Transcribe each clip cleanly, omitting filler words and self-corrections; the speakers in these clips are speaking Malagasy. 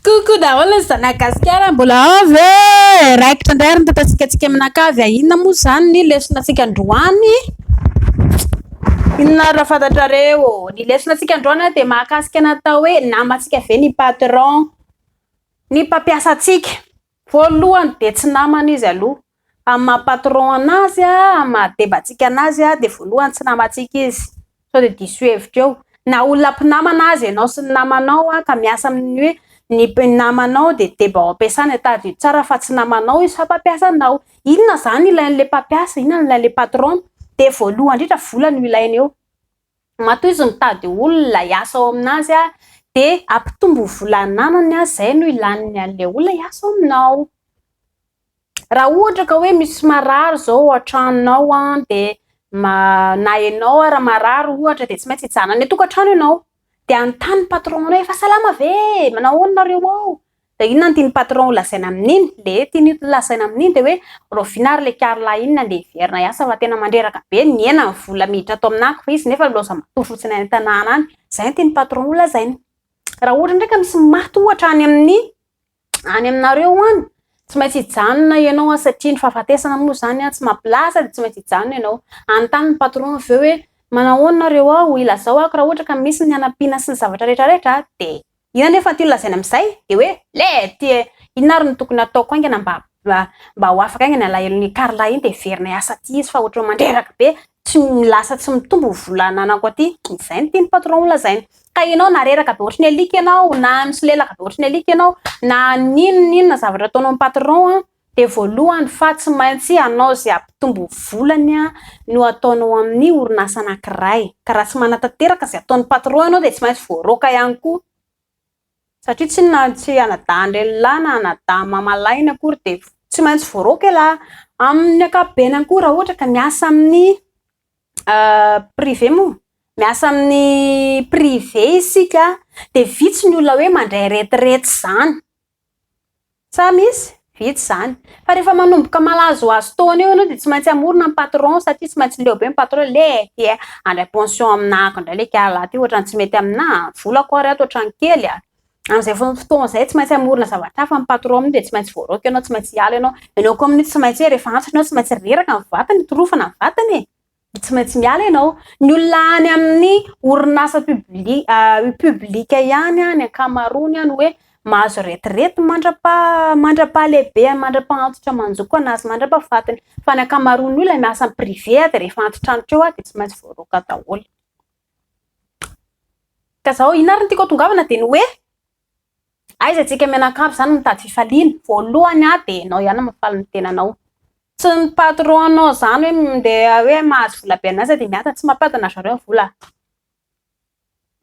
Coucou daholo zanagasikara mbola avy raikitra indray ary nitatasikatsika aminakavy inona moa zany ny lesonantsika androany inona raha fantatrareo ny lesonantsika androany dia mahakasika natao hoe namantsika ve ny patron ny mpampiasa atsika voalohany dia tsy namana izy aloha amin'ny maha-patron anazy mahadebatsika anazy dia voalohany tsy namantsika izy sao dia diso hevitra eo na olona mpinamana azy ianao sy ny namanao ka miasa amin'ny hoe ny namanao dia deba ao am-piasana tady tsara fa tsy namanao izy fa mpampiasa anao inona zany ilain'le mpampiasa inona ilain'le patron dia voalohany indrindra vola no ilainy eo matoa izy mitady olona hiasa ao aminazy dia ampitombo vola namany zay no ilaniny an'le olona hiasa ao aminao raha ohatra ka hoe misy marary zao an-tranonao dia na ianao raha marary ohatra dia tsy maintsy hijanona ny tokantrano ianao dia anontany patron anao efa salama ve manao ahoana nareo ao dia inona no tiany patron ho lazaina amin'iny le tiany lazaina amin'iny dia hoe roviana ary le carla iny nandeha hiverina hiasa fa tena mandreraka be niena ny vola miditra atao aminako fa izy nefa loza matoa fotsiny any tanàna any zay no tiany patron ho lazaina raha ohatra ndraika misy maty ohatra any aminareo any tsy maintsy hijanona ianao satria ny fahafatesana moa zany tsy mampilaza dia tsy maintsy hijanona ianao anontany ny patron avy eo hoe manao ahoana nareo ao ilazao ako raha ohatra ka misy ny anampiana sy ny zavatra rehetrarehetra dia ina nefa ty lazaina amin'izay dia hoe le inona ary no tokony ataoko aingana mba ho afaka aingana alahelo carla iny dia verina hiasa ty izy fa ohatra mandreraka be tsy milasa tsy mitombo volananako aty izay no tiany patron ho lazaina ka ianao nareraka be ohatra ny alika ianao na misy lelaka be ohatra ny alika ianao na ninona zavatra ataonao amin'ny patron dia voalohany fa tsy maintsy anao zay ampitombo volany no ataonao amin'ny orinasa anankiray ka raha tsy manatanteraka zay ataon'ny patron ianao dia tsy maintsy voaroka ihany koa satria tsy anadan-lehilahy na anadan mamalaina akory dia tsy maintsy voaroka lahy amin'ny ankapobeny ihany koa raha ohatra ka miasa amin'ny privé moa miasa amin'ny privé isika dia vitsy ny olona hoe mandray retirety zany sa misy vitsy zany fa rehefa manomboka malazo azo taona eo ianao dia tsy maintsy amorona ny patron satria tsy maintsy leo be ny patron le andray pension aminako indray le carla ty ohatrany tsy mety amina volako ary ato ohatrany kely amin'izay fotoana izay tsy maintsy amorona zavatra hafa amin'ny patron amin'iny dia tsy maintsy voaroka ianao tsy maintsy hiala ianao koa amin'iny tsy maintsy rehefa antitra ianao tsy maintsy reraka ny vatany torofana ny vatany tsy maintsy miala ianao ny olona any amin'ny orinasa publika ihany ny ankamaroany any hoe mahazo retirety mandra-pahalehibe mandra-pahantotra manjoko anazy mandra-pahafatiny fa ny ankamaroany olona miasa amin'ny privé dia rehefa antitranitra eo dia tsy maintsy voaroka daholo ka zao ina ary ny tiako tongavana dia ny hoe aiza antsika mianakavy zany mitady fifaliana voalohany dia ianao ihany mafaly ny tenanao tsy ny patron anao zany hoe mandeha hoe mahazo vola be anazy dia miata tsy mampatana zareo vola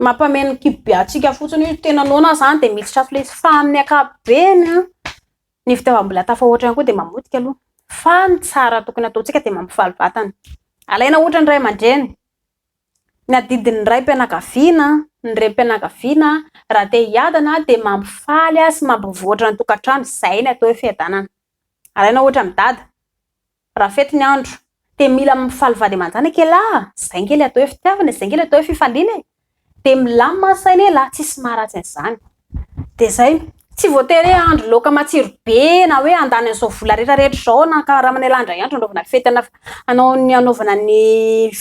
mampameno kibo atsika fotsiny hoe tenanona zany dia militra afo le fa amin'ny ankapobeny ny fitiavam-bola tafahoatra ihany koa dia mamotika aloha fa ny tsara tokony ataontsika dia mampifaly vatana alaina ohatra ny ray aman-dreny ny adidin'ny ray mpianakaviana ny renim-pianakaviana raha te hiadana dia mampifaly sy mampivoatra ny tokantrano izay ny atao hoe fiadanana alaina ohatra midada raha fety ny andro dia mila mampifaly vady aman-janaka elahy izay ngely atao hoe fitiavana izay ngely atao hoe fifaliana dia milamina saina elahy tsisy maharatsy an'izany dia izay tsy voatery andro loka matsiro be na hoe andany an'izao vola rehetrarehetra izao na karaha manelandra andro anaovana fety anaovana ny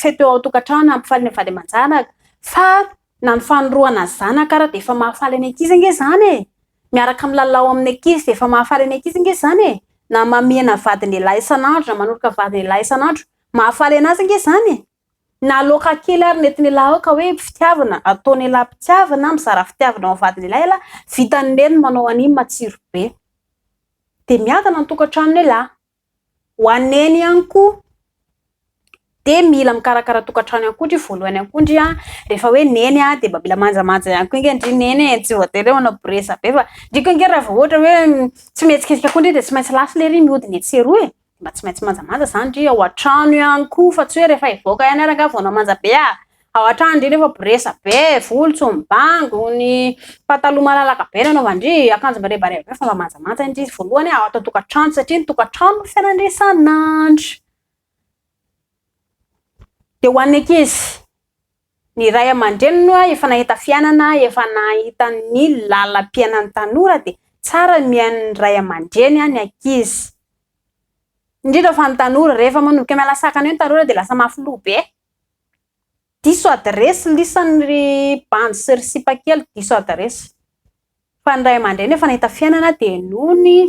fety eo tokantrano hampifaly ny vady aman-janaka fa na ny fanoroana zanaka raha dia efa mahafaly any ankizy ange zany miaraka milalao amin'ny ankizy dia efa mahafaly any ankizy ange zany na mamena vadiny elahy isan'andro na manorika vadiny elahy isan'andro mahafaly anazy ange zany na loka kely ary netiny elahy ao ka hoe fitiavana ataony elahy mpitiavana mizara fitiavana ao vadiny elahy elahy vitany neny manao an'iny matsiro be dia miadana ny tokantrano elahy ho aneny ihany koa dia mila mikarakara tokantrano ihany koa ndry voalohany ihany koa ndry rehefa hoe neny dia mba mila manjamanja ihany koa inge ndry neny tsy voatery manao boresa be fa ndriko inge raha vao ohatra hoe tsy mihetsiketsika koa ndry dia tsy maintsy lasa le ry mihodiny etseroa mba tsy maintsy manjamanja zany ndry ao an-trano ihany koa fa tsy hoe rehefa hivoaka ihany araka vaonao manja be ao an-trano ndry nefa boresa be volo tsombango ny pataloha malalaka be nanaovandry akanjo marebareba fa mba manjamanja ndry voalohany ao atao tokantrano satria ny tokantrano fiainana-dresan'andro dia ho an'ny ankizy ny ray aman-dreny efa nahita fianana, efa nahita ny lalam-piainan'ny tanora dia tsara mihaino ny ray aman-dreny ny ankizy. Indrindra fa ny tanora rehefa manomboka miala sakana eo ny tanora dia lasa mafy loha be. Diso adresy lisan'ny bandy sy ry sipakely, diso adresy. Fa ny ray aman-dreny efa nahita fiainana dia noho ny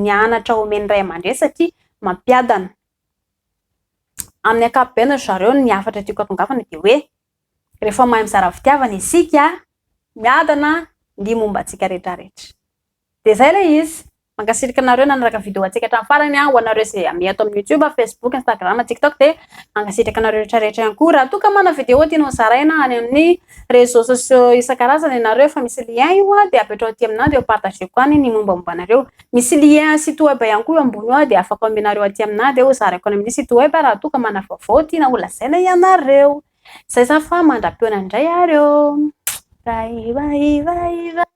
anatra omeny ray aman-dreny satria mampiadana. Amin'ny ankapobeny zareo ny hafatra tiako atongavana dia hoe rehefa mahay mizara fitiavana isika, miadana ny momba antsika rehetrarehetra. Dia izay ilay izy. Mankasitraka anareo nanaraka vidéo antsika hatramin'ny farany ho anareo izay amidy ato amin'ny YouTube, Facebook, Instagram, TikTok dia mankasitraka anareo rehetrarehetra ihany koa. Raha toa ka mana vidéo tianao zaraina any amin'ny réseaux sociaux isan-karazany ianareo efa misy lien io dia apetrao aty aminah dia partageko any ny mombamomba anareo. Misy lien site web ihany koa eo ambony ao dia afaka ambinareo aty aminah dia zaraiko amin'ny site web raha toa ka mana vaovao tiana ho lazaina ianareo. Zay fa mandra-pionana indray areo. Bye bye bye bye.